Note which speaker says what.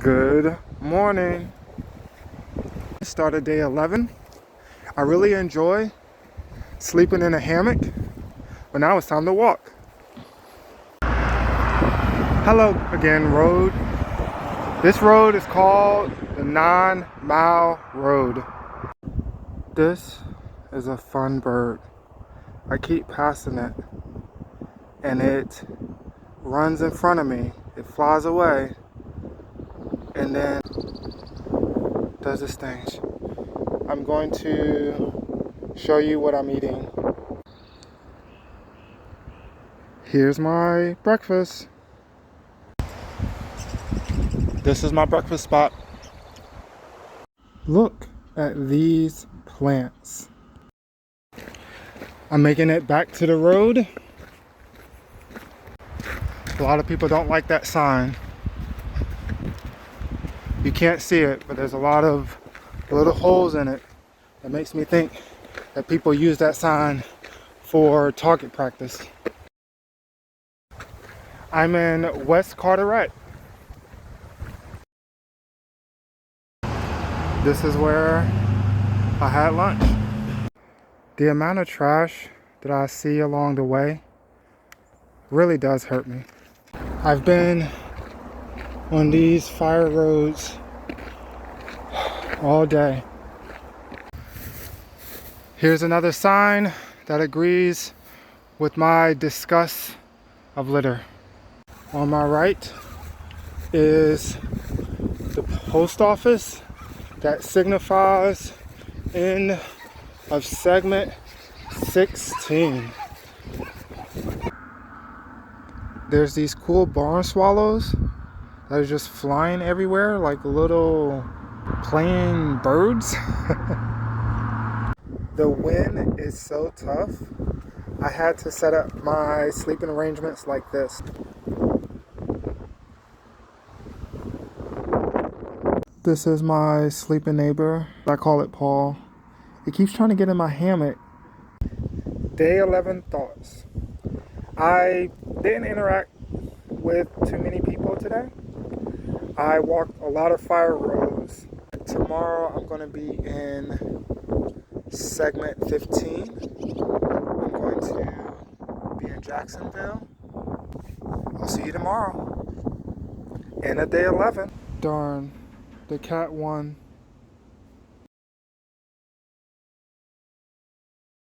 Speaker 1: Good morning. Started day 11. I really enjoy sleeping in a hammock, but now it's time to walk. Hello again, road. This road is called the 9-mile road. This is a fun bird. I keep passing it and it runs in front of me. It flies away and then does this thing. I'm going to show you what I'm eating. Here's my breakfast. This is my breakfast spot. Look at these plants. I'm making it back to the road. A lot of people don't like that sign. You can't see it, but there's a lot of little holes in it. That makes me think that people use that sign for target practice. I'm in West Carteret. This is where I had lunch. The amount of trash that I see along the way really does hurt me. I've been on these fire roads all day. Here's another sign that agrees with my disgust of litter. On my right is the post office that signifies end of segment 16. There's these cool barn swallows that are just flying everywhere like little playing birds. The wind is so tough. I had to set up my sleeping arrangements like this. This is my sleeping neighbor. I call it Paul. He keeps trying to get in my hammock. Day 11 thoughts. I didn't interact with too many people today. I walked a lot of fire roads. Tomorrow I'm going to be in segment 15. I'm going to be in Jacksonville. I'll see you tomorrow. And at day 11. Darn, the cat won.